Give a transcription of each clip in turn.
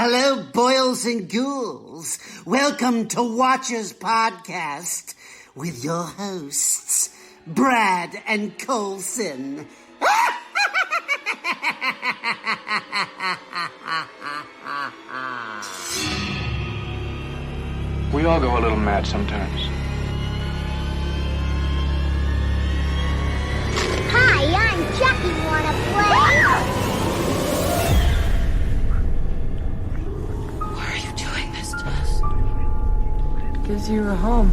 Hello, boils and ghouls. Welcome to Watchers Podcast with your hosts, Brad and Colson. We all go a little mad sometimes. Hi, I'm Chucky. Wanna play? Why are you doing this to us? Gives you a home.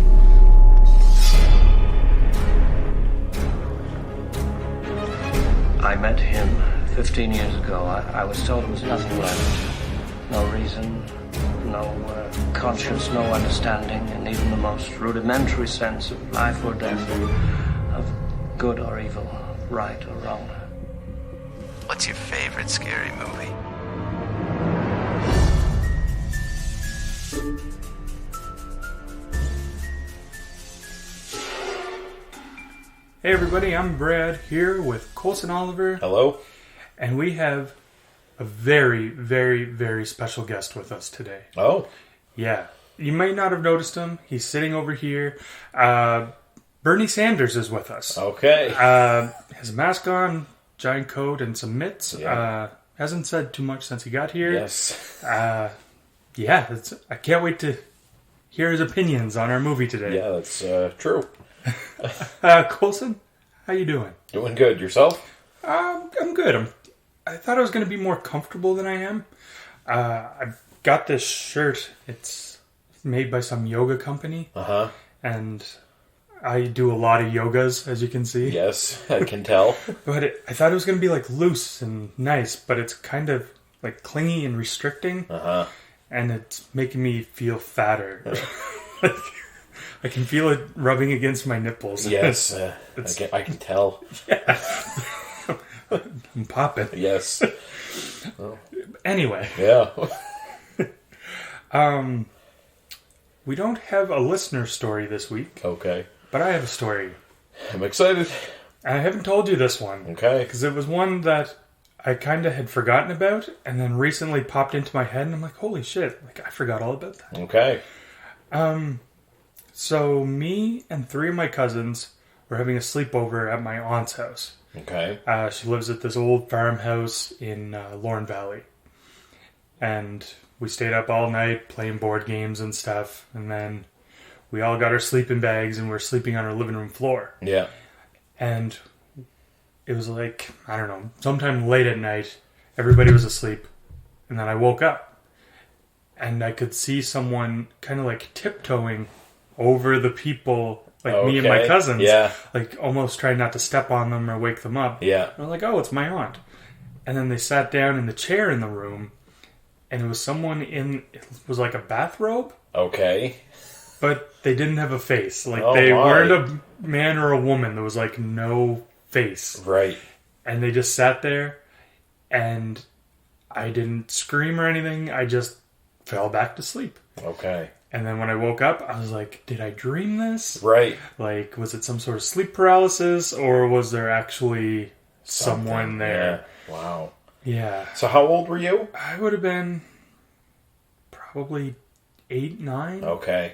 I met him 15 years ago. I was told there was nothing left. No reason, no conscience, no understanding, and even the most rudimentary sense of life or death, of good or evil, right or wrong. What's your favorite scary movie? Hey everybody, I'm Brad here with Colson Oliver. Hello. And we have a very, very, very special guest with us today. Oh. Yeah. You might not have noticed him. He's sitting over here. Bernie Sanders is with us. Okay. Has a mask on, giant coat, and some mitts. Yeah. Hasn't said too much since he got here. Yes. Yeah, I can't wait to hear his opinions on our movie today. Yeah, that's true. Colson, how you doing? Doing good. Yourself? I'm good. I thought I was going to be more comfortable than I am. I've got this shirt. It's made by some yoga company. Uh-huh. And I do a lot of yogas, as you can see. Yes, I can tell. But I thought it was going to be like loose and nice, but it's kind of like clingy and restricting. Uh-huh. And it's making me feel fatter. I can feel it rubbing against my nipples. Yes, I can tell. Yeah. I'm popping. Yes. Oh. Anyway. Yeah. We don't have a listener story this week. Okay. But I have a story. I'm excited. I haven't told you this one. Okay. Because it was one that I kind of had forgotten about, and then recently popped into my head, and I'm like, holy shit, like I forgot all about that. Okay. So me and 3 of my cousins were having a sleepover at my aunt's house. Okay. She lives at this old farmhouse in Lorne Valley. And we stayed up all night playing board games and stuff, and then we all got our sleeping bags and we were sleeping on our living room floor. Yeah. And it was like, I don't know, sometime late at night, everybody was asleep, and then I woke up, and I could see someone kind of like tiptoeing over the people, like me and my cousins, yeah, like almost trying not to step on them or wake them up. Yeah. And I'm like, oh, it's my aunt. And then they sat down in the chair in the room, and it was someone it was like a bathrobe. Okay. But they didn't have a face. Like, oh, they my. weren't a man or a woman. There was like no face. Right. And they just sat there, and I didn't scream or anything. I just fell back to sleep. Okay. And then when I woke up, I was like, did I dream this? Right. Like, was it some sort of sleep paralysis, or was there actually someone there? Yeah. Wow. Yeah. So how old were you? I would have been probably 8, 9. Okay.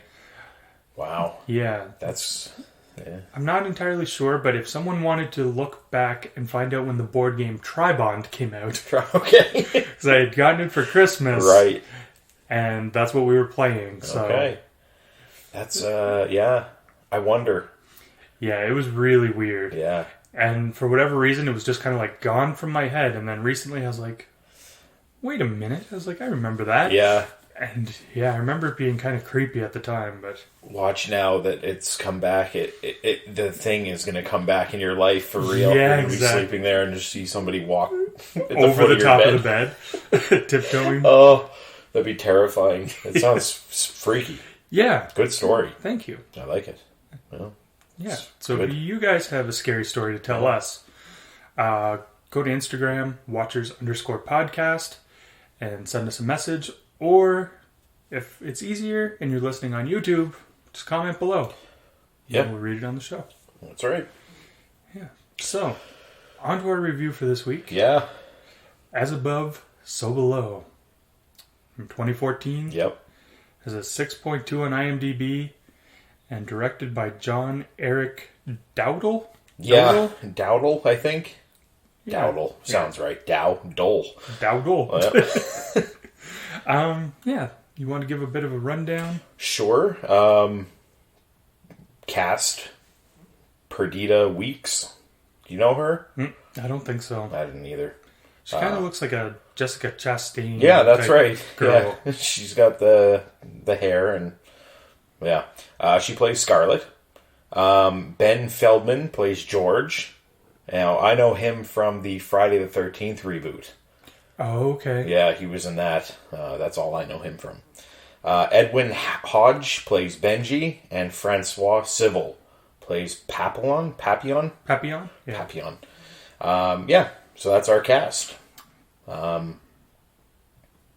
Wow. Yeah. That's... Yeah. I'm not entirely sure, but if someone wanted to look back and find out when the board game Tribond came out... Okay. Because I had gotten it for Christmas. Right. And that's what we were playing. So. Okay. That's, yeah. I wonder. Yeah, it was really weird. Yeah. And for whatever reason, it was just kind of like gone from my head. And then recently I was like, wait a minute. I was like, I remember that. Yeah. And yeah, I remember it being kind of creepy at the time, but... Watch now that it's come back. The thing is going to come back in your life for real. Yeah, You're exactly. Be sleeping there and just see somebody walk over the top of the bed. Tiptoeing. Oh, that'd be terrifying. It sounds freaky. Yeah. Good story. Thank you. I like it. Well, yeah. So good. if you guys have a scary story to tell us, go to Instagram, watchers_podcast, and send us a message. Or if it's easier and you're listening on YouTube, just comment below. Yeah. We'll read it on the show. That's right. Yeah. So, on to our review for this week. Yeah. As above, so below. from 2014. Yep. Has a 6.2 on IMDb, and directed by John Eric Dowdle. Yeah, Dowdle, I think. Yeah. Dowdle sounds right. Dowdle. Dowdle. Yeah. You want to give a bit of a rundown? Sure. Cast. Perdita Weeks. Do you know her? I don't think so. I didn't either. She kind of looks like a Jessica Chastain. Yeah, that's right. Girl. Yeah. She's got the hair and yeah. She plays Scarlett. Ben Feldman plays George. Now I know him from the Friday the 13th reboot. Oh, okay. Yeah, he was in that. That's all I know him from. Edwin Hodge plays Benji, and Francois Civil plays Papillon. Papillon? Yeah. Papillon. So that's our cast. Hour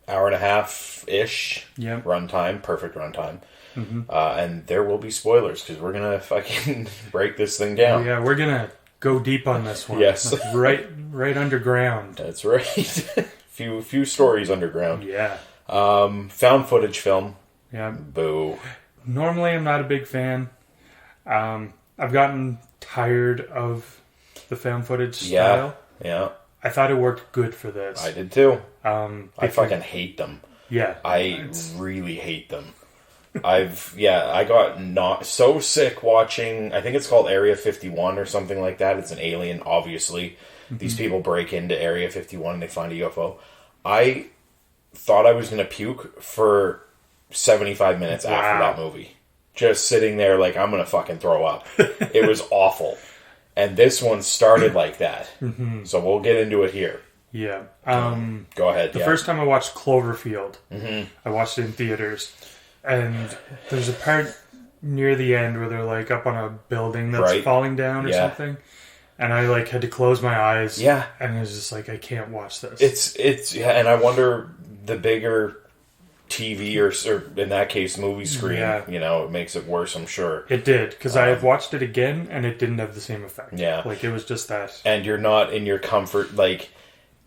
and a half-ish runtime. Perfect runtime. Mm-hmm. And there will be spoilers, because we're going to fucking break this thing down. Oh, yeah, we're going to go deep on this one. Yes. right underground. That's right. few stories underground. Yeah. Found footage film. Yeah. Boo. Normally, I'm not a big fan. I've gotten tired of the found footage style. Yeah. I thought it worked good for this. I did too. I Because fucking hate them. Yeah. I really hate them. I got not so sick watching, I think it's called Area 51 or something like that. It's an alien, obviously. Mm-hmm. These people break into Area 51 and they find a UFO. I thought I was going to puke for 75 minutes after that movie. Just sitting there like, I'm going to fucking throw up. It was awful. And this one started like that. Mm-hmm. So we'll get into it here. Yeah. Go ahead. The first time I watched Cloverfield, I watched it in theaters. And there's a part near the end where they're like up on a building that's falling down or something. And I like had to close my eyes. Yeah. And it was just like, I can't watch this. And I wonder the bigger TV or in that case movie screen, it makes it worse, I'm sure. It did, because I have watched it again and it didn't have the same effect. Yeah. Like it was just that. And you're not in your comfort, like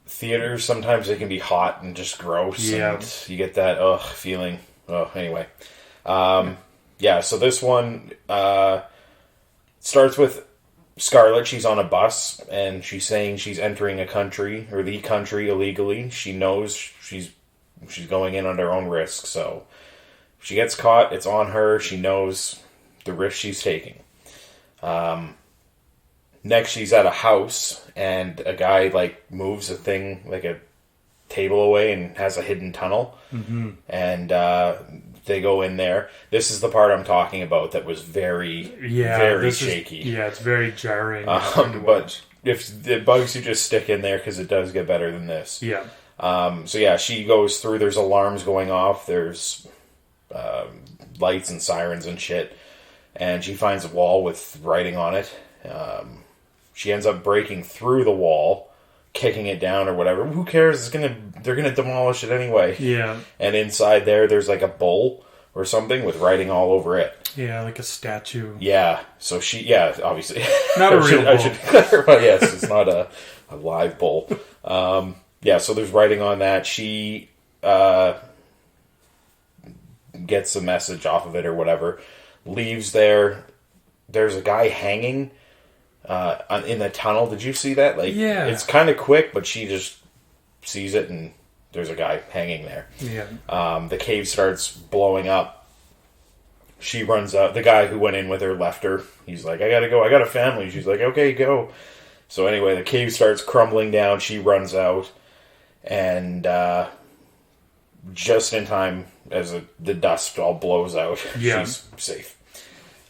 theaters, sometimes they can be hot and just gross. Yeah. And you get that feeling. Anyway. So this one starts with Scarlett. She's on a bus, and she's saying she's entering a country, or the country, illegally. She knows she's going in under her own risk, so if she gets caught, it's on her. She knows the risk she's taking. Next, she's at a house, and a guy, moves a thing, a table away, and has a hidden tunnel. Mm-hmm. And they go in there. This is the part I'm talking about that was very shaky. It's very jarring. But if it bugs you, just stick in there, because it does get better than this. Yeah. She goes through. There's alarms going off. There's lights and sirens and shit. And she finds a wall with writing on it. She ends up breaking through the wall, kicking it down or whatever. Who cares? They're gonna demolish it anyway. Yeah. And inside there's like a bowl or something with writing all over it. Yeah, like a statue. Yeah. So obviously not a real bowl. I should clarify. Yes, it's not a live bowl. So there's writing on that. She gets a message off of it or whatever. Leaves there. There's a guy hanging in the tunnel. Did you see that? It's kind of quick, but she just sees it, and there's a guy hanging there. Yeah. The cave starts blowing up. She runs out. The guy who went in with her left her. He's like, I gotta go. I got a family. She's like, okay, go. So anyway, the cave starts crumbling down. She runs out. And just in time, as the dust all blows out, she's safe.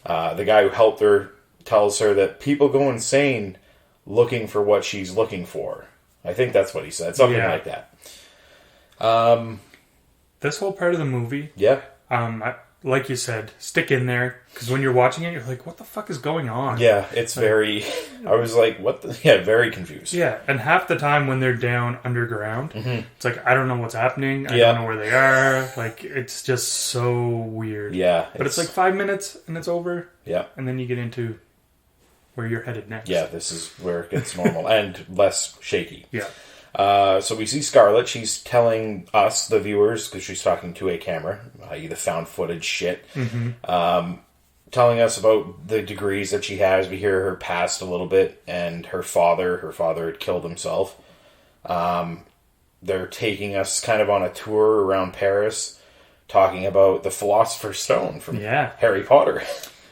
The guy who helped her tells her that people go insane looking for what she's looking for. I think that's what he said. Something like that. This whole part of the movie... Yeah. Like you said, stick in there, because when you're watching it, you're like, what the fuck is going on? Yeah, it's very... I was like, what the... Yeah, very confused. Yeah, and half the time when they're down underground, it's like, I don't know what's happening, I don't know where they are, it's just so weird. Yeah. But it's like 5 minutes, and it's over. Yeah. And then you get into where you're headed next. Yeah, this is where it gets normal, and less shaky. Yeah. So we see Scarlett. She's telling us, the viewers, because she's talking to a camera, i.e. the found footage shit, telling us about the degrees that she has. We hear her past a little bit, and her father had killed himself. They're taking us kind of on a tour around Paris, talking about the Philosopher's Stone from Harry Potter,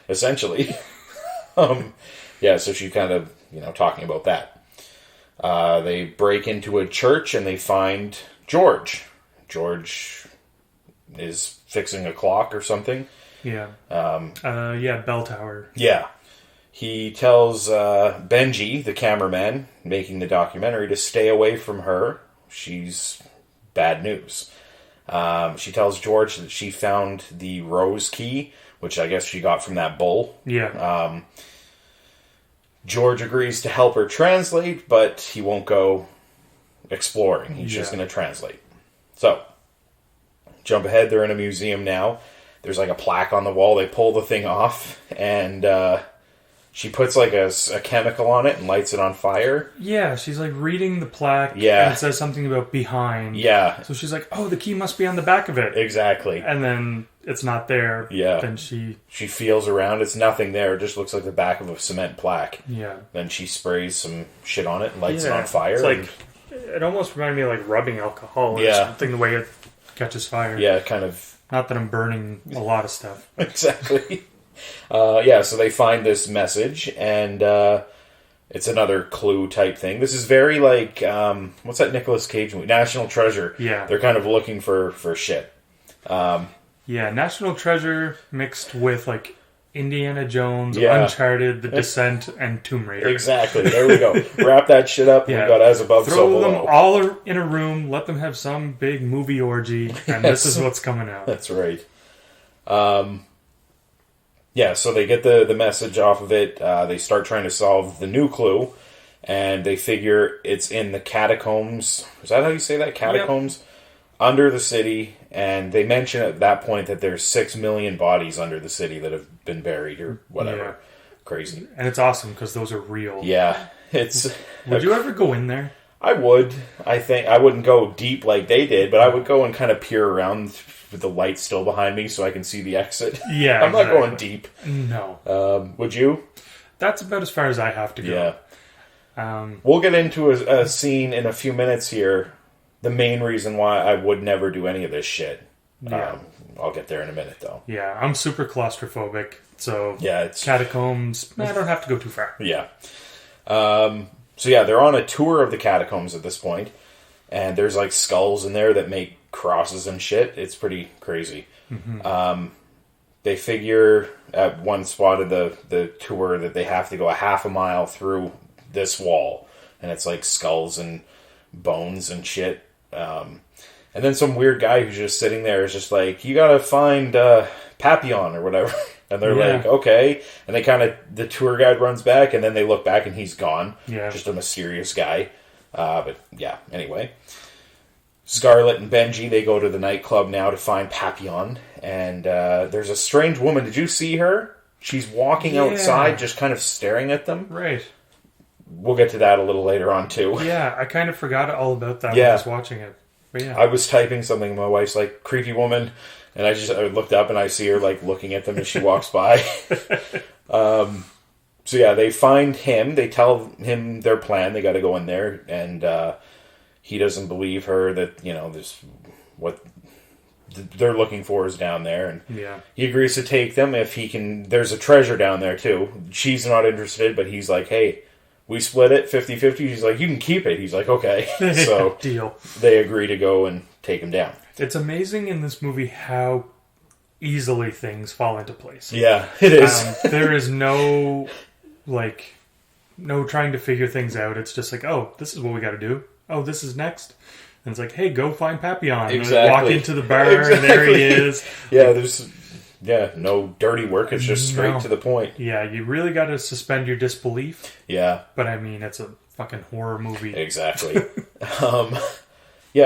essentially. So she kind of, talking about that. They break into a church and they find George. George is fixing a clock or something. Yeah. Bell tower. Yeah. He tells Benji, the cameraman making the documentary, to stay away from her. She's bad news. She tells George that she found the rose key, which I guess she got from that bull. Yeah. George agrees to help her translate, but he won't go exploring. He's just going to translate. So, jump ahead. They're in a museum now. There's like a plaque on the wall. They pull the thing off, and she puts like a chemical on it and lights it on fire. Yeah, she's like reading the plaque. Yeah. And it says something about behind. Yeah. So she's like, oh, the key must be on the back of it. Exactly. And then it's not there. Yeah. Then she feels around. It's nothing there. It just looks like the back of a cement plaque. Yeah. Then she sprays some shit on it and lights it on fire. It's like, it almost reminded me of like rubbing alcohol or something, the way it catches fire. Yeah, kind of. Not that I'm burning a lot of stuff. Exactly. So they find this message, and it's another clue type thing. This is very like, what's that Nicolas Cage movie? National Treasure. Yeah. They're kind of looking for shit. National Treasure mixed with like Indiana Jones, Uncharted, The Descent, and Tomb Raider. Exactly. There we go. Wrap that shit up, and we got As Above, So Below. Throw them all in a room, let them have some big movie orgy, and this is what's coming out. That's right. So they get the message off of it. They start trying to solve the new clue, and they figure it's in the catacombs. Is that how you say that? Catacombs? Yep. Under the city, and they mention at that point that there's 6 million bodies under the city that have been buried or whatever. Yeah. Crazy. And it's awesome because those are real. Yeah. It's. Would you ever go in there? I would. I think I wouldn't go deep like they did, but I would go and kind of peer around with the light still behind me so I can see the exit. Yeah, I'm not going deep. No. Would you? That's about as far as I have to go. Yeah. We'll get into a scene in a few minutes here. The main reason why I would never do any of this shit. Yeah. I'll get there in a minute, though. Yeah, I'm super claustrophobic, so it's catacombs, I don't have to go too far. Yeah. They're on a tour of the catacombs at this point, and there's like skulls in there that make crosses and shit. It's pretty crazy. Mm-hmm. They figure at one spot of the tour that they have to go a half a mile through this wall, and it's like skulls and bones and shit. And then some weird guy who's just sitting there is just like, you gotta find Papillon or whatever. And they're like, okay. And they the tour guide runs back, and then they look back and he's gone. Yeah. Just a mysterious guy. Anyway. Scarlett and Benji, they go to the nightclub now to find Papillon. And there's a strange woman. Did you see her? She's walking outside, just kind of staring at them. Right. We'll get to that a little later on, too. Yeah, I kind of forgot all about that when I was watching it. But yeah. I was typing something, my wife's like, creepy woman, and I looked up and I see her like looking at them as she walks by. They find him, they tell him their plan, they gotta go in there, and he doesn't believe her that, this what they're looking for is down there, and he agrees to take them if he can. There's a treasure down there too. She's not interested, but he's like, hey, we split it 50-50. He's like, you can keep it. He's like, okay. So deal. They agree to go and take him down. It's amazing in this movie how easily things fall into place. Yeah, it is. There is no trying to figure things out. It's just like, oh, this is what we got to do. Oh, this is next. And it's like, hey, go find Papillon. Exactly. And walk into the bar, and there he is. Yeah, there's no dirty work. It's just straight to the point. Yeah, you really got to suspend your disbelief. Yeah. But I mean, it's a fucking horror movie. Exactly.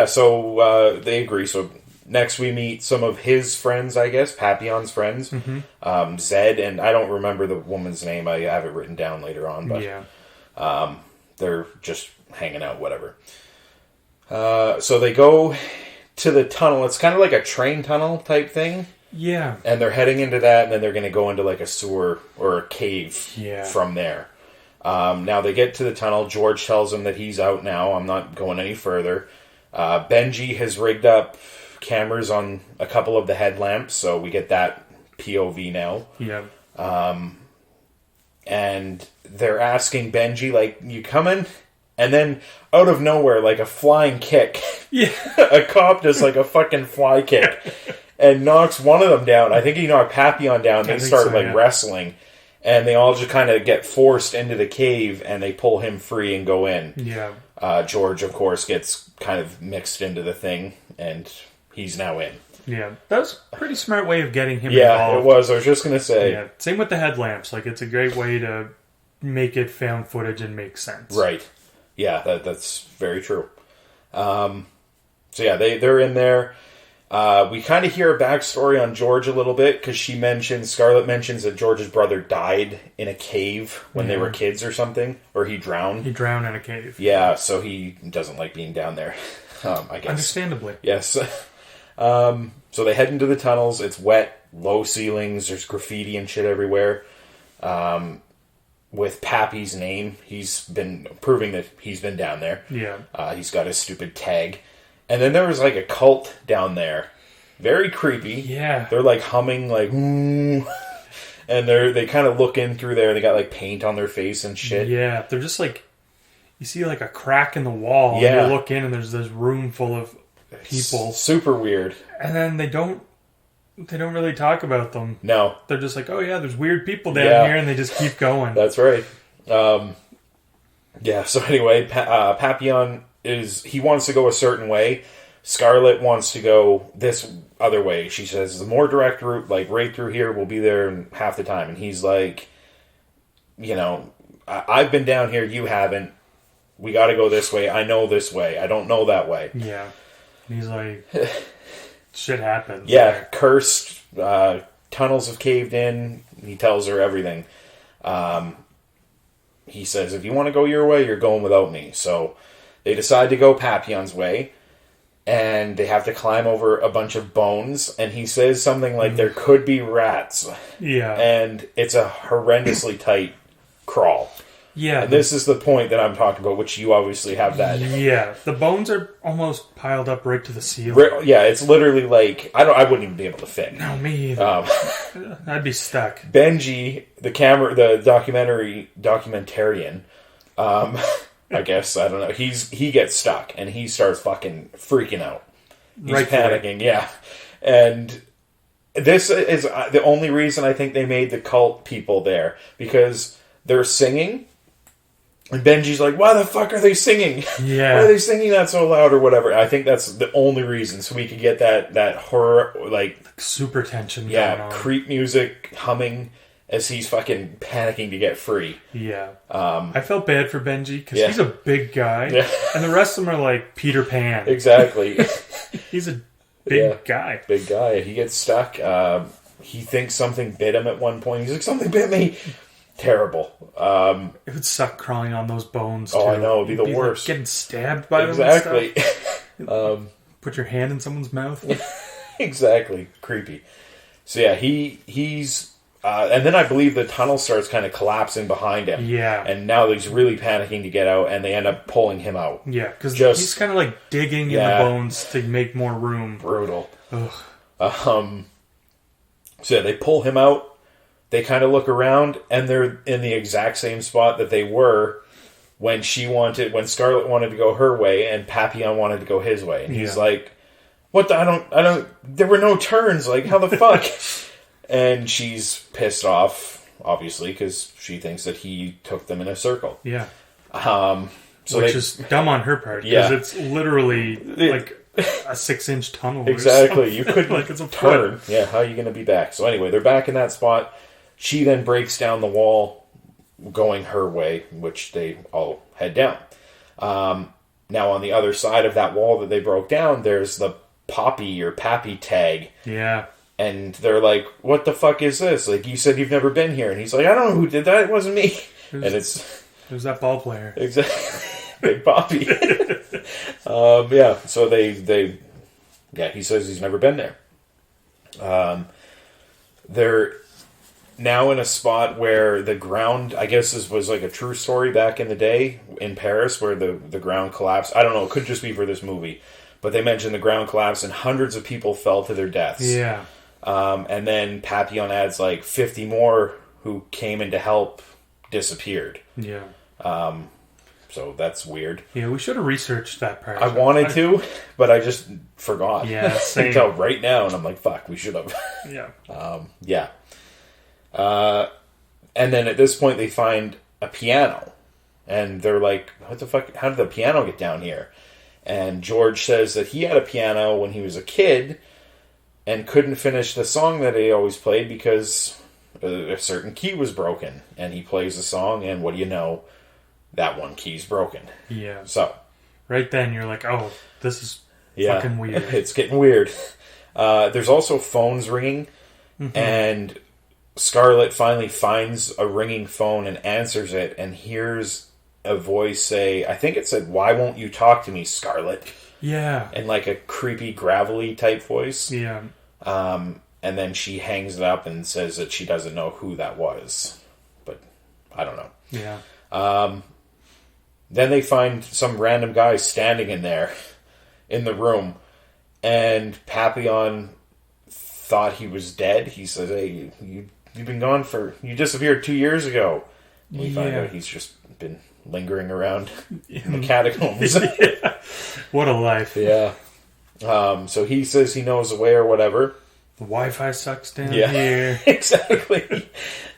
So they agree. So next we meet some of his friends, I guess, Papillon's friends. Mm-hmm. Zed, and I don't remember the woman's name. I have it written down later on, but they're just hanging out, whatever. So they go to the tunnel. It's kind of like a train tunnel type thing. Yeah. And they're heading into that, and then they're going to go into like a sewer or a cave from there. Now they get to the tunnel. George tells them that he's out now. I'm not going any further. Benji has rigged up cameras on a couple of the headlamps, so we get that POV now. Yeah. And they're asking Benji, like, you coming? And then, out of nowhere, like a flying kick, a cop does like a fucking fly kick and knocks one of them down. I think he knocked Papillon down. They start wrestling, and they all just kind of get forced into the cave, and they pull him free and go in. Yeah. George, of course, gets kind of mixed into the thing, and he's now in. Yeah, that was a pretty smart way of getting him involved. Yeah, it was. I was just going to say. Yeah. Same with the headlamps. Like, it's a great way to make it found footage and make sense. Right. Yeah, that's very true. So yeah, they're in there. We kind of hear a backstory on George a little bit, because Scarlett mentions that George's brother died in a cave when they were kids or something, or he drowned. He drowned in a cave. Yeah, so he doesn't like being down there, I guess. Understandably. Yes. So they head into the tunnels. It's wet, low ceilings, there's graffiti and shit everywhere. With Pappy's name, he's been proving that he's been down there. Yeah. He's got his stupid tag. And then there was like a cult down there. Very creepy. Yeah. They're like humming like, and they kind of look in through there. They got like paint on their face and shit. Yeah. They're just like, you see like a crack in the wall. Yeah. And you look in and there's this room full of people. Super weird. And then they don't really talk about them. No. They're just like, oh yeah, there's weird people down here, and they just keep going. That's right. Yeah, so anyway, Papillon he wants to go a certain way. Scarlett wants to go this other way. She says, the more direct route, like right through here, we'll be there in half the time. And he's like, I've been down here, you haven't. We got to go this way. I know this way. I don't know that way. Yeah. And he's like, shit happens. Yeah, cursed. Tunnels have caved in. He tells her everything. He says, if you want to go your way, you're going without me. So they decide to go Papillon's way. And they have to climb over a bunch of bones. And he says something like, there could be rats. Yeah. And it's a horrendously tight crawl. Yeah. And this is the point that I'm talking about, which you obviously have that. Yeah. The bones are almost piled up right to the ceiling. Yeah, it's literally like, I wouldn't even be able to fit. No, me either. I'd be stuck. Benji, the documentarian, I guess, I don't know, he gets stuck, and he starts fucking freaking out. He's panicking, yeah. And this is the only reason I think they made the cult people there, because they're singing, and Benji's like, why the fuck are they singing? Yeah. Why are they singing that so loud or whatever? I think that's the only reason, so we could get that horror, like super tension going on. Creep music humming as he's fucking panicking to get free. Yeah. I felt bad for Benji, because he's a big guy, and the rest of them are like Peter Pan. Exactly. He's a big guy. Big guy. He gets stuck. He thinks something bit him at one point. He's like, something bit me. Terrible. It would suck crawling on those bones, Oh, too. I know. It'd be the worst. Like getting stabbed by them. Exactly. Put your hand in someone's mouth. Exactly. Creepy. So yeah, he's... and then I believe the tunnel starts kind of collapsing behind him. Yeah. And now he's really panicking to get out, and they end up pulling him out. Yeah, because he's kind of like digging in the bones to make more room. Brutal. Ugh. So yeah, they pull him out. They kind of look around, and they're in the exact same spot that they were when Scarlett wanted to go her way, and Papillon wanted to go his way. And he's like, what the, I don't, there were no turns, like, how the fuck? And she's pissed off, obviously, because she thinks that he took them in a circle. Yeah. Which is dumb on her part, because it's literally like a 6-inch tunnel. Exactly. You couldn't like it's a turn. foot. Yeah, how are you going to be back? So anyway, they're back in that spot. She then breaks down the wall, going her way, which they all head down. Now, on the other side of that wall that they broke down, there's the Pappy tag. Yeah. And they're like, what the fuck is this? Like, you said you've never been here. And he's like, I don't know who did that. It wasn't me. There's that ball player. Exactly. Big Poppy. Yeah, so they he says he's never been there. They're now in a spot where the ground, I guess this was like a true story back in the day in Paris where the ground collapsed. I don't know, it could just be for this movie. But they mentioned the ground collapsed and hundreds of people fell to their deaths. Yeah. And then Papillon adds like 50 more who came in to help disappeared. Yeah. So that's weird. Yeah, we should have researched that part. I wanted to, but I just forgot. Yeah, same. Until right now, and I'm like, fuck, we should have. Yeah. Yeah. And then at this point, they find a piano. And they're like, what the fuck? How did the piano get down here? And George says that he had a piano when he was a kid and couldn't finish the song that he always played because a certain key was broken. And he plays the song, and what do you know? That one key's broken. Yeah. So. Right then, you're like, oh, this is fucking weird. It's getting weird. There's also phones ringing, and Scarlett finally finds a ringing phone and answers it and hears a voice say, I think it said, "Why won't you talk to me, Scarlett?" Yeah. In like a creepy, gravelly type voice. Yeah. And then she hangs it up and says that she doesn't know who that was. But I don't know. Yeah. Then they find some random guy standing in there, in the room, and Papillon thought he was dead. He says, "Hey, you've been gone you disappeared 2 years ago." And we find out he's just been lingering around in the catacombs. Yeah. What a life. Yeah. So he says he knows the way or whatever. The Wi-Fi sucks down here. Exactly.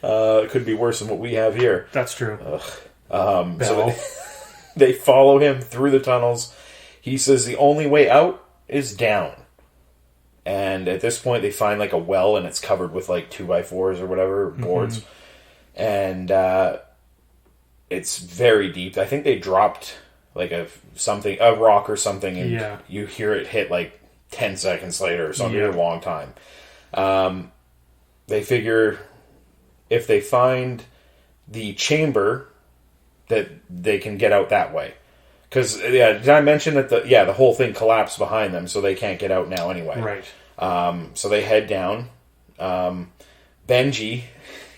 It could be worse than what we have here. That's true. So they follow him through the tunnels. He says the only way out is down. And at this point, they find like a well, and it's covered with like 2x4s or whatever, boards. And it's very deep. I think they dropped like a rock or something, and you hear it hit like 10 seconds later or something. A long time. They figure if they find the chamber, that they can get out that way. Because, did I mention that the whole thing collapsed behind them, so they can't get out now anyway. Right. So they head down. Benji,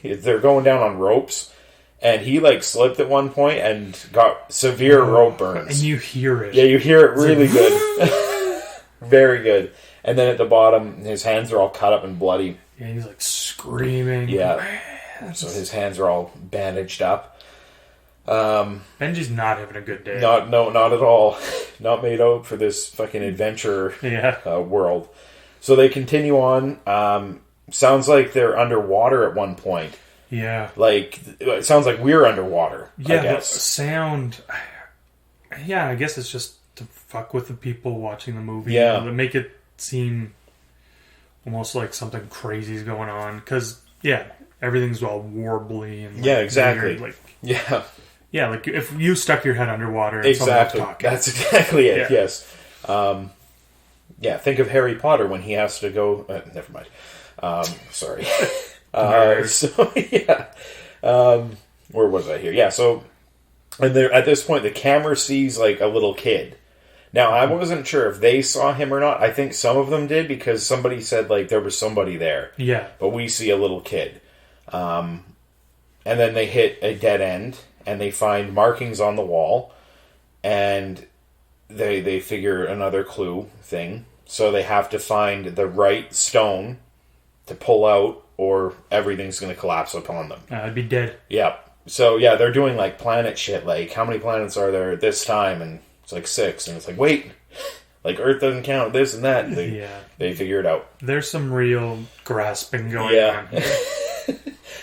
they're going down on ropes, and he like slipped at one point and got severe rope burns. And you hear it. Yeah, you hear it really good. Very good. And then at the bottom, his hands are all cut up and bloody. Yeah, he's like screaming. Yeah. So his hands are all bandaged up. Benji's not having a good day. Not at all. Not made out for this fucking adventure world. So they continue on. Sounds like they're underwater at one point. Yeah. Like, it sounds like we're underwater, yeah, I guess. The sound... Yeah, I guess it's just to fuck with the people watching the movie. Yeah. To make it seem almost like something crazy is going on. Because, everything's all warbly and... Yeah, exactly. Weird, yeah. Yeah, like if you stuck your head underwater and exactly. someone was talking. That's exactly it, yes. Think of Harry Potter when he has to go... never mind. Sorry. Where was I here? Yeah, so... And at this point, the camera sees, like, a little kid. Now, I wasn't sure if they saw him or not. I think some of them did, because somebody said, like, there was somebody there. Yeah. But we see a little kid. And then they hit a dead end, and they find markings on the wall, and they figure another clue thing. So they have to find the right stone to pull out, or everything's going to collapse upon them. I'd be dead. Yeah. So, they're doing, like, planet shit. Like, how many planets are there at this time? And it's like 6. And it's like, wait, like, Earth doesn't count this and that. And they figure it out. There's some real grasping going on.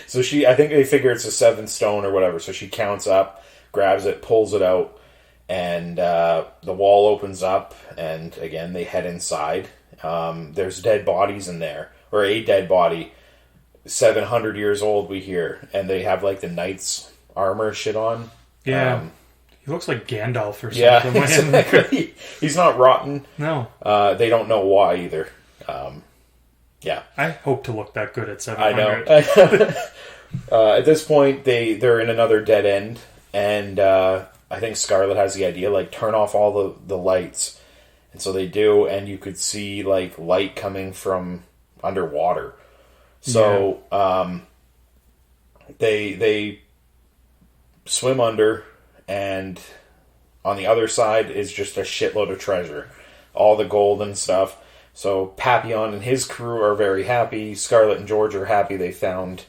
So I think they figure it's a 7th stone or whatever. So she counts up, grabs it, pulls it out, and the wall opens up. And, again, they head inside. There's dead bodies in there. Or a dead body. 700 years old, we hear, and they have like the knight's armor shit on. Yeah, he looks like Gandalf or something. Yeah, exactly. He's not rotten. No, they don't know why either. I hope to look that good at 700. I know. At this point, they're in another dead end, and I think Scarlet has the idea, like, turn off all the lights. And so they do, and you could see, like, light coming from underwater. So, they swim under, and on the other side is just a shitload of treasure. All the gold and stuff. So Papillon and his crew are very happy. Scarlet and George are happy they found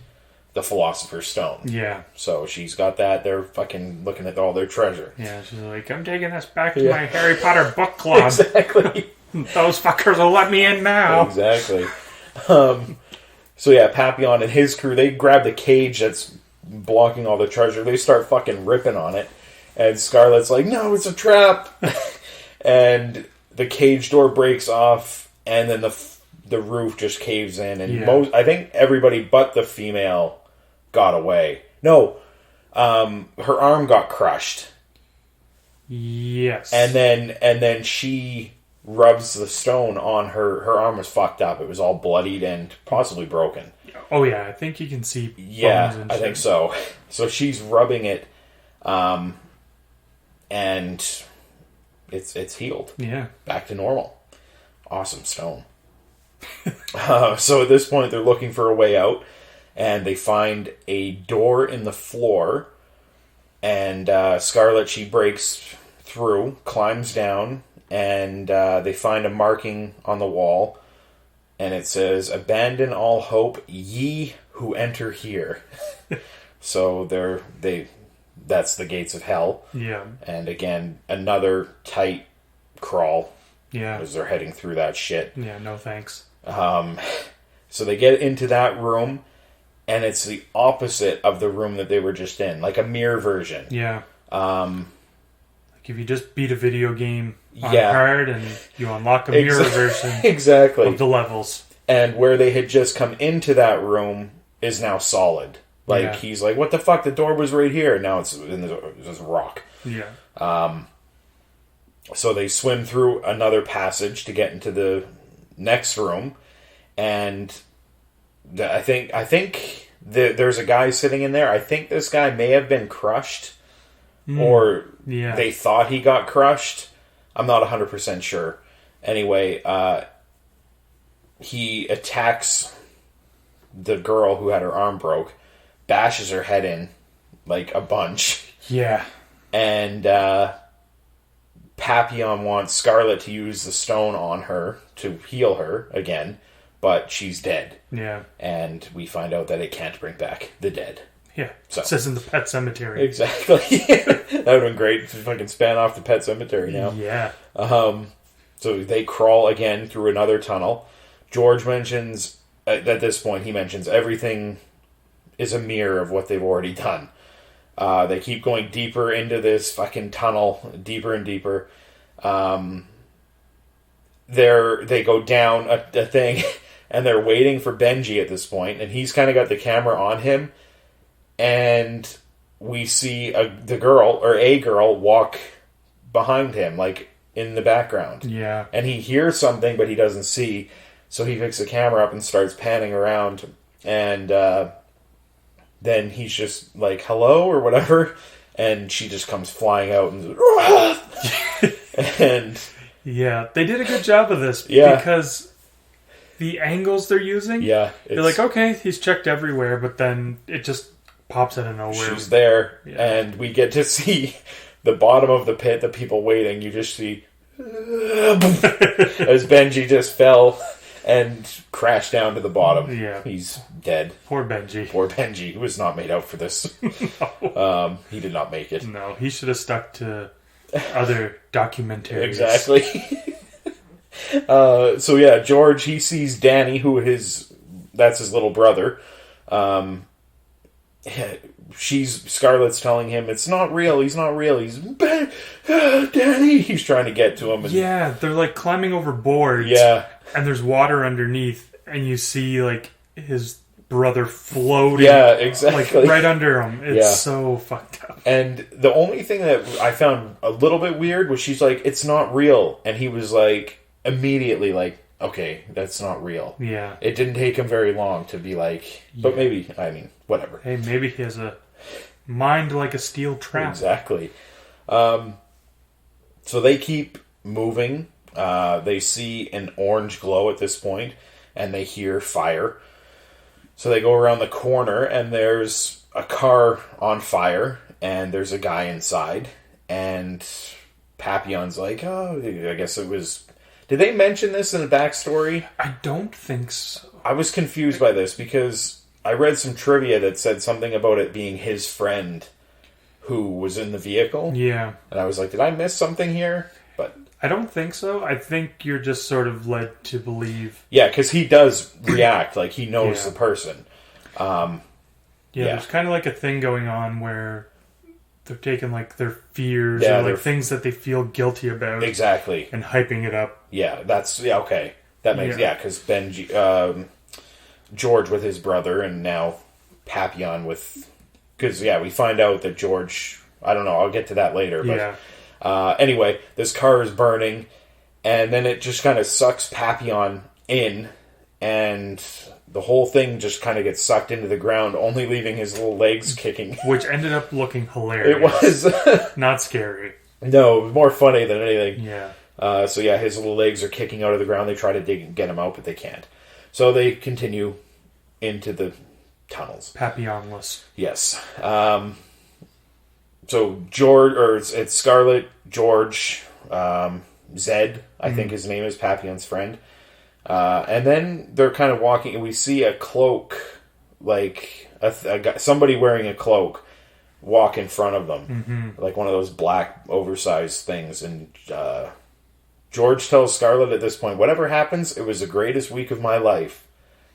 the Philosopher's Stone. Yeah. So she's got that. They're fucking looking at all their treasure. Yeah, she's like, I'm taking this back to my Harry Potter book club. Exactly. Those fuckers will let me in now. Exactly. So yeah, Papillon and his crew, they grab the cage that's blocking all the treasure. They start fucking ripping on it. And Scarlet's like, no, it's a trap. And the cage door breaks off, and then the roof just caves in. And I think everybody but the female got away. No, her arm got crushed. Yes. And then she rubs the stone on her. Her arm was fucked up. It was all bloodied and possibly broken. Oh yeah, I think you can see bones and I think so. So she's rubbing it, and it's healed. Yeah. Back to normal. Awesome stone. So at this point, they're looking for a way out, and they find a door in the floor, and Scarlet, she breaks through, climbs down, and they find a marking on the wall, and it says, "Abandon all hope, ye who enter here." So that's the gates of hell. Yeah. And again, another tight crawl. Yeah. As they're heading through that shit. Yeah, no thanks. So they get into that room, and it's the opposite of the room that they were just in, like a mirror version. Yeah. Like if you just beat a video game on hard and you unlock a mirror version exactly. of the levels. And where they had just come into that room is now solid. Like, he's like, what the fuck? The door was right here. Now it's in this rock. Yeah. So they swim through another passage to get into the next room. And I think there's a guy sitting in there. I think this guy may have been crushed. Or they thought he got crushed. I'm not 100% sure. Anyway, he attacks the girl who had her arm broke, bashes her head in like a bunch. Yeah. And Papillon wants Scarlet to use the stone on her to heal her again, but she's dead. Yeah. And we find out that it can't bring back the dead. Yeah. So. It says in the Pet Cemetery. Exactly. That would have been great if you fucking span off the Pet Cemetery now. Yeah. So they crawl again through another tunnel. George mentions, at this point, he mentions everything is a mirror of what they've already done. They keep going deeper into this fucking tunnel, deeper and deeper. They go down a thing, and they're waiting for Benji at this point, and he's kind of got the camera on him, and we see a girl walk behind him, like in the background. Yeah. And he hears something, but he doesn't see, so he picks the camera up and starts panning around, and then he's just like, hello, or whatever, and she just comes flying out and and yeah, they did a good job of this because the angles they're using, they're like, okay, he's checked everywhere, but then it just pops out of nowhere. She's there, and we get to see the bottom of the pit, the people waiting. You just see as Benji just fell and crashed down to the bottom. Yeah. He's dead. Poor Benji. Poor Benji. He was not made out for this. No. He did not make it. No, he should have stuck to other documentaries. Exactly. So yeah, George, he sees Danny, that's his little brother. Scarlett's telling him, it's not real, he's not real, he's Danny. He's trying to get to him. Yeah, they're like climbing over boards. Yeah. And there's water underneath, and you see like his brother floating. Yeah, exactly. Like right under him. It's so fucked up. And the only thing that I found a little bit weird was she's like, it's not real. And he was like, immediately like, okay, that's not real. Yeah. It didn't take him very long to be like, but maybe, whatever. Hey, maybe he has a mind like a steel trap. Exactly. So they keep moving. They see an orange glow at this point, and they hear fire. So they go around the corner, and there's a car on fire, and there's a guy inside. And Papillon's like, oh, I guess it was... Did they mention this in the backstory? I don't think so. I was confused by this, because I read some trivia that said something about it being his friend who was in the vehicle. Yeah. And I was like, did I miss something here? But I don't think so. I think you're just sort of led to believe. yeah, because he does react like he knows the person. Yeah, there's kind of like a thing going on where they're taking like their fears or like things that they feel guilty about. Exactly. And hyping it up. Yeah, okay. That makes, because Benji, George with his brother, and now Papillon with... Because, we find out that George... I don't know, I'll get to that later. But anyway, this car is burning, and then it just kind of sucks Papillon in, and the whole thing just kind of gets sucked into the ground, only leaving his little legs kicking. Which ended up looking hilarious. It was. Not scary. No, it was more funny than anything. Yeah. His little legs are kicking out of the ground. They try to dig and get him out, but they can't. So they continue into the tunnels. Papillonless. Yes. So George, or it's Scarlet, George, Zed, I think his name is, Papillon's friend. And then they're kind of walking, and we see a cloak, like somebody wearing a cloak, walk in front of them, like one of those black oversized things. And George tells Scarlet at this point, "Whatever happens, it was the greatest week of my life,"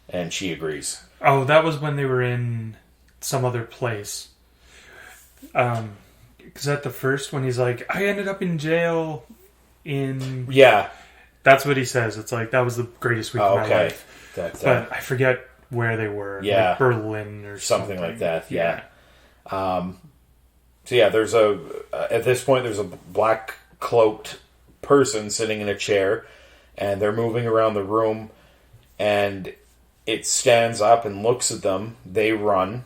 and she agrees. Oh, that was when they were in some other place. Because at the first, when he's like, "I ended up in jail in..." Yeah. That's what he says. It's like, that was the greatest week of my life. But I forget where they were. Yeah. Like Berlin or something. Like that, yeah. There's at this point, there's a black cloaked person sitting in a chair, and they're moving around the room, and it stands up and looks at them. They run,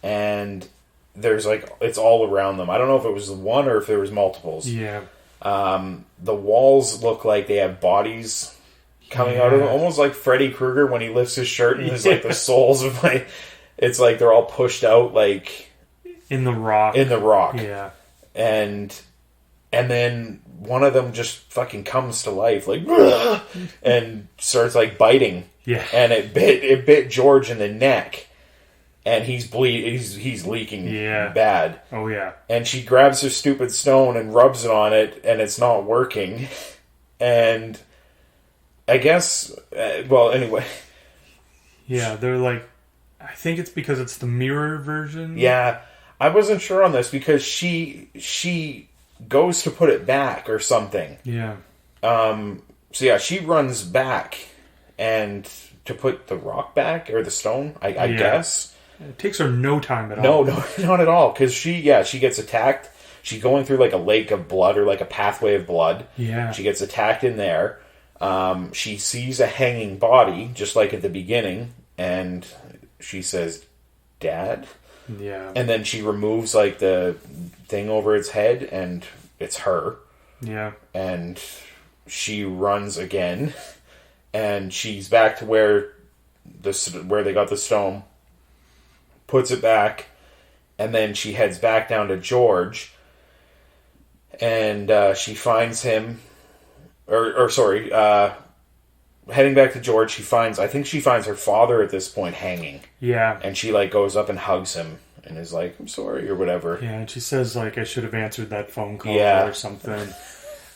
and there's like, it's all around them. I don't know if it was one or if there was multiples. Yeah. The walls look like they have bodies coming out of them, almost like Freddy Krueger when he lifts his shirt and there's like the soles of it's like they're all pushed out like in the rock. Yeah. And then one of them just fucking comes to life, like, and starts like biting. Yeah. And it bit George in the neck. And he's leaking bad. Oh, yeah. And she grabs her stupid stone and rubs it on it, and it's not working. And I guess, anyway. Yeah, they're like, I think it's because it's the mirror version. Yeah, I wasn't sure on this, because she goes to put it back or something. Yeah. She runs back, and to put the rock back, or the stone, I guess. It takes her no time at all. No, not at all. Because she gets attacked. She's going through like a lake of blood, or like a pathway of blood. Yeah. She gets attacked in there. She sees a hanging body, just like at the beginning, and she says, "Dad?" Yeah. And then she removes like the thing over its head, and it's her. Yeah. And she runs again, and she's back to where they got the stone. Puts it back, and then she heads back down to George, and she finds him, heading back to George, I think she finds her father at this point hanging. Yeah. And she like goes up and hugs him, and is like, "I'm sorry," or whatever. Yeah, and she says like, "I should have answered that phone call," or something.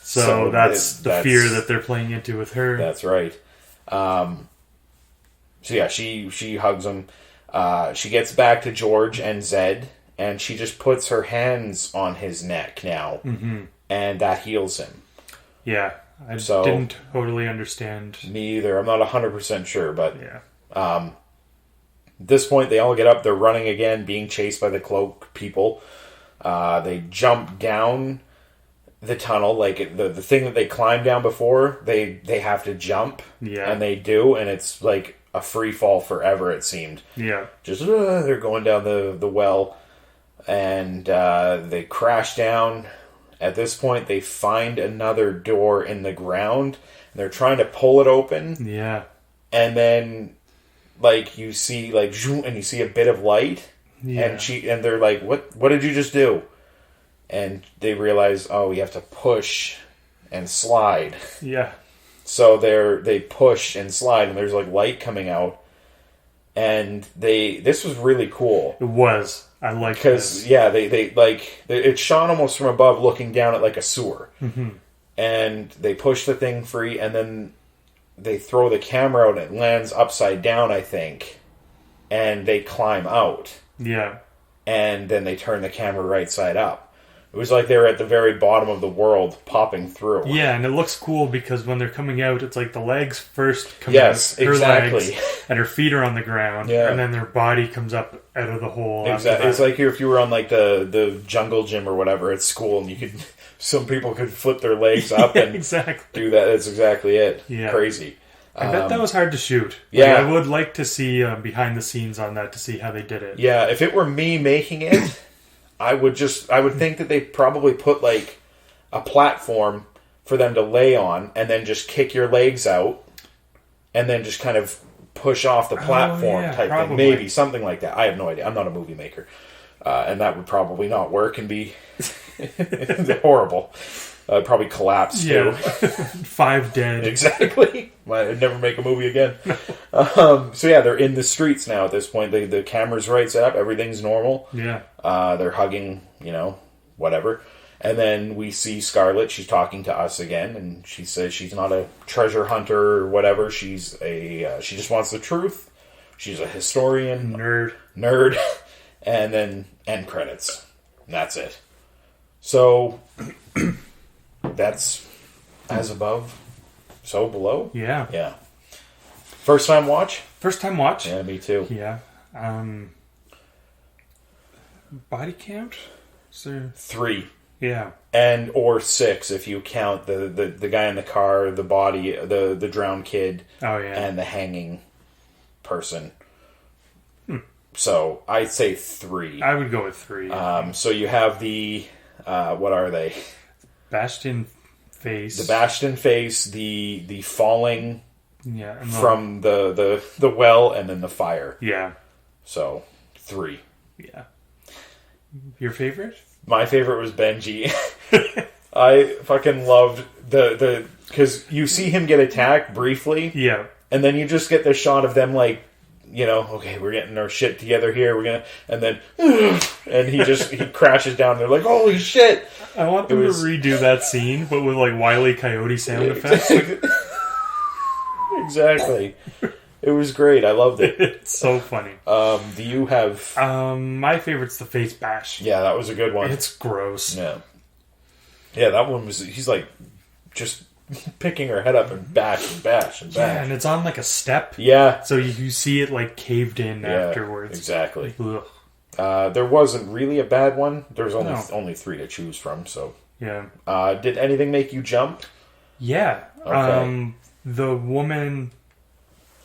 So that's the fear that they're playing into with her. That's right. She hugs him. She gets back to George and Zed, and she just puts her hands on his neck now, and that heals him. Yeah, I didn't totally understand. Me either. I'm not 100% sure, but yeah. At this point, they all get up. They're running again, being chased by the cloak people. They jump down the tunnel, like the thing that they climbed down before. They have to jump, and they do, and it's like a free fall forever, it seemed. Yeah. Just, they're going down the well, and they crash down At this point, they find another door in the ground, and they're trying to pull it open. Yeah. And then, like, you see, like, and you see a bit of light. Yeah. And they're like, what did you just do? And they realize, oh, you have to push and slide. Yeah. So they push and slide, and there's, like, light coming out. And this was really cool. It was. I like because it's shot almost from above, looking down at like a sewer, and they push the thing free, and then they throw the camera out, and it lands upside down, I think, and they climb out. Yeah, and then they turn the camera right side up. It was like they were at the very bottom of the world, popping through. Yeah, and it looks cool because when they're coming out, it's like the legs first come out. Yes, her exactly. legs, and her feet are on the ground, and then their body comes up out of the hole. Exactly. It's like if you were on like the jungle gym or whatever at school, and you could, some people could flip their legs up and do that. That's exactly it. Yeah. Crazy. I bet that was hard to shoot. Yeah, I would like to see behind the scenes on that to see how they did it. Yeah, if it were me making it. I would think that they probably put like a platform for them to lay on, and then just kick your legs out, and then just kind of push off the platform type thing. Maybe something like that. I have no idea. I'm not a movie maker, and that would probably not work and be horrible. I'd probably collapse too. 5 dead. Exactly. I'd never make a movie again. So yeah, they're in the streets now at this point. The camera's right set up. Everything's normal. Yeah. They're hugging, whatever. And then we see Scarlett. She's talking to us again, and she says she's not a treasure hunter or whatever. She's she just wants the truth. She's a historian. Nerd. And then end credits. And that's it. So... That's as above, so below. Yeah. Yeah. First time watch? First time watch. Yeah, me too. Yeah. Body count? So 3. Yeah. And or 6 if you count the guy in the car, the body, the drowned kid. Oh yeah. And the hanging person. So I'd say 3. I would go with 3. So you have the what are they? Bastion face. The Bastion face, the falling and from the well, and then the fire. Yeah. So 3. Yeah. Your favorite? My favorite was Benji. I fucking loved the because you see him get attacked briefly. Yeah. And then you just get the shot of them like, okay, we're getting our shit together here. And then, and he crashes down. They're like, holy shit. I want them to redo that scene, but with like Wile E. Coyote sound effects. Exactly. It was great. I loved it. It's so funny. Do you have... my favorite's the face bash. Yeah, that was a good one. It's gross. Yeah. Yeah, that one was... He's like, just picking her head up and bash and bash and bash. Yeah, and it's on like a step. Yeah. So you see it like caved in afterwards. Exactly. Ugh. There wasn't really a bad one. There was only 3 to choose from, so... Yeah. Did anything make you jump? Yeah. Okay. The woman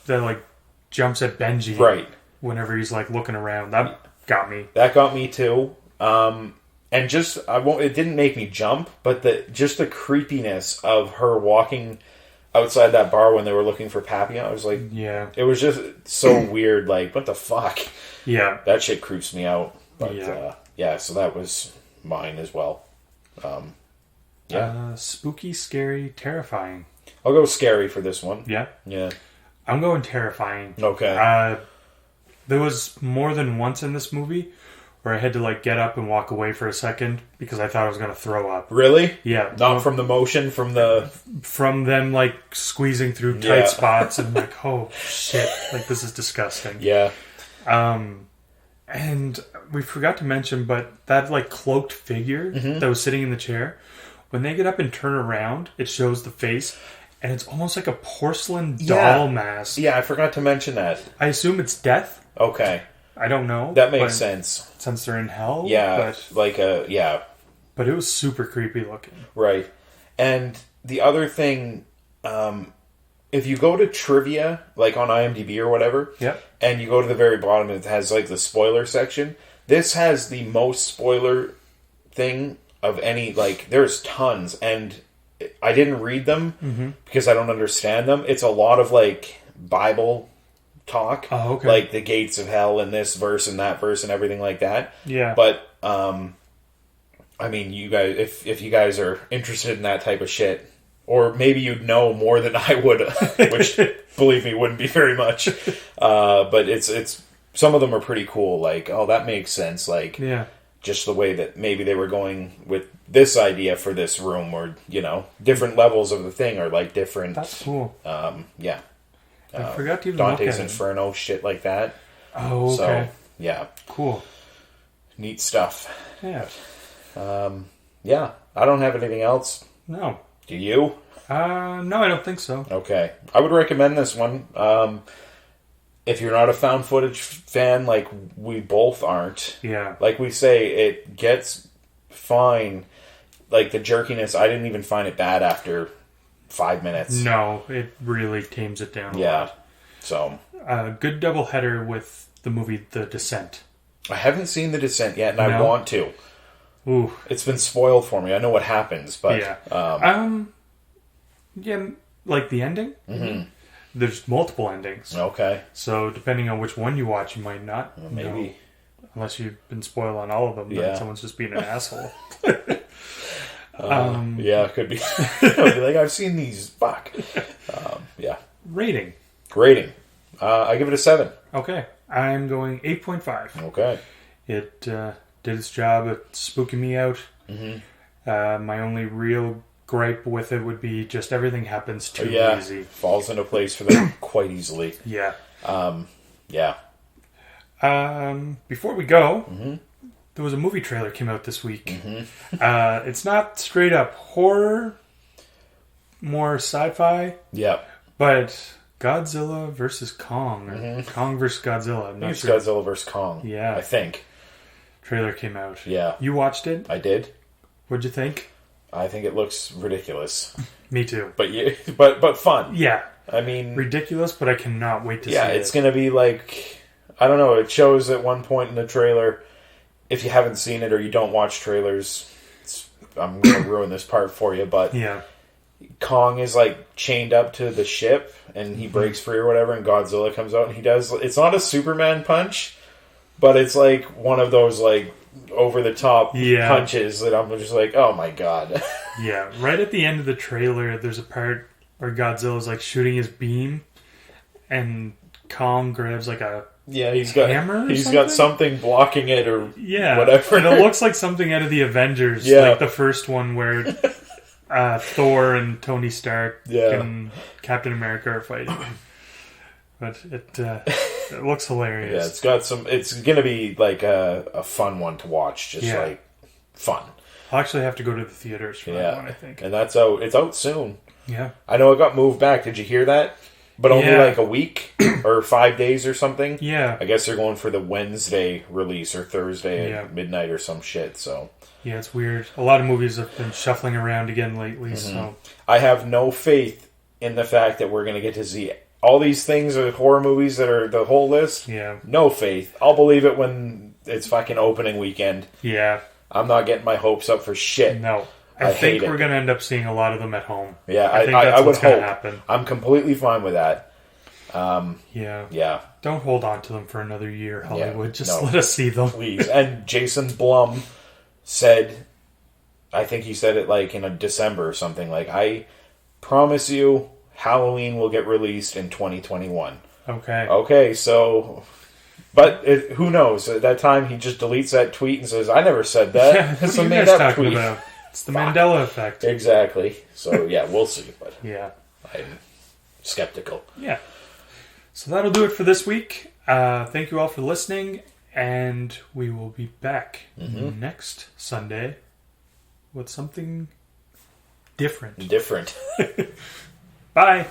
that like jumps at Benji whenever he's like looking around, that got me. That got me too. And just it didn't make me jump, but the creepiness of her walking outside that bar when they were looking for Papillon, I was like, it was just so weird. Like, what the fuck? Yeah, that shit creeps me out. But so that was mine as well. Spooky, scary, terrifying. I'll go scary for this one. Yeah. I'm going terrifying. Okay. There was more than once in this movie where I had to like get up and walk away for a second because I thought I was going to throw up. Really? Yeah. Not from the motion, from them like squeezing through tight spots and like, oh shit, like this is disgusting. Yeah. And we forgot to mention, but that like cloaked figure that was sitting in the chair, when they get up and turn around, it shows the face, and it's almost like a porcelain doll mask. Yeah, I forgot to mention that. I assume it's death. Okay. I don't know. That makes sense. Since they're in hell. Yeah, but, But it was super creepy looking. Right. And the other thing, if you go to trivia, like on IMDb or whatever, and you go to the very bottom, it has like the spoiler section. This has the most spoiler thing of any, like, there's tons, and I didn't read them because I don't understand them. It's a lot of, like, Bible talk. Oh, okay. Like the gates of hell and this verse and that verse and everything like that. Yeah. But, I mean, you guys, if you guys are interested in that type of shit, or maybe you'd know more than I would, which, believe me, wouldn't be very much. But it's some of them are pretty cool. Like, oh, that makes sense. Like, yeah. Just the way that maybe they were going with this idea for this room, or, you know, different levels of the thing are like different. That's cool. Yeah. I forgot to even Dante's look at Inferno, shit like that. Oh, okay. So, yeah. Cool. Neat stuff. Yeah. Yeah. I don't have anything else. No. Do you? No, I don't think so. Okay. I would recommend this one. If you're not a found footage fan, like we both aren't. Yeah. Like we say, it gets fine. Like the jerkiness, I didn't even find it bad after 5 minutes. No, it really tames it down a lot. So. Good doubleheader with the movie The Descent. I haven't seen The Descent yet, and I want to. Ooh. It's been spoiled for me. I know what happens, but... Yeah. Yeah, like the ending? Mm-hmm. There's multiple endings. Okay. So depending on which one you watch, you might not maybe know. Unless you've been spoiled on all of them, then someone's just being an asshole. Yeah, it could be. I'll be like, I've seen these. Fuck. Yeah. Rating. I give it a 7. Okay. I'm going 8.5. Okay. It did its job at spooking me out. Mm-hmm. My only real gripe with it would be just everything happens too easy. Falls into place for them quite easily. Yeah. Yeah. Before we go, there was a movie trailer came out this week. It's not straight up horror, more sci-fi. Yeah. But Godzilla vs Kong, or Kong vs Godzilla. I think it's Godzilla vs Kong. Yeah. I think. Trailer came out. Yeah. You watched it? I did. What'd you think? I think it looks ridiculous. Me too. But fun. Yeah. I mean... ridiculous, but I cannot wait to see it. Yeah, it's going to be like... I don't know, it shows at one point in the trailer, if you haven't seen it or you don't watch trailers, I'm going to ruin this part for you, but... Yeah. Kong is like chained up to the ship and he breaks free or whatever, and Godzilla comes out and he does... It's not a Superman punch, but it's like one of those like over the top punches that I'm just like, oh my god. Yeah, right at the end of the trailer, there's a part where Godzilla's like shooting his beam, and Kong grabs like a hammer. He's got something blocking it or whatever, and it looks like something out of the Avengers, like the first one where Thor and Tony Stark and Captain America are fighting. But it looks hilarious. Yeah, it's got some. It's gonna be like a fun one to watch. Just like fun. I'll actually have to go to the theaters for that one, I think. And that's out. It's out soon. Yeah, I know it got moved back. Did you hear that? But only like a week or 5 days or something. Yeah, I guess they're going for the Wednesday release or Thursday at midnight or some shit. So yeah, it's weird. A lot of movies have been shuffling around again lately. So I have no faith in the fact that we're gonna get to see all these things are horror movies that are the whole list. Yeah. No faith. I'll believe it when it's fucking opening weekend. Yeah. I'm not getting my hopes up for shit. No. I think we're going to end up seeing a lot of them at home. Yeah, I think that's what's going to happen. I'm completely fine with that. Yeah. Don't hold on to them for another year, Hollywood. Yeah, Just let us see them. Please. And Jason Blum said, I think he said it like in a December or something, like, I promise you Halloween will get released in 2021. Okay, so... But who knows? At that time, he just deletes that tweet and says, I never said that. Yeah, it's a made-up tweet. About? It's the Mandela effect. Exactly. So, yeah, we'll see. But yeah. I'm skeptical. Yeah. So that'll do it for this week. Thank you all for listening, and we will be back next Sunday with something different. Different. Bye.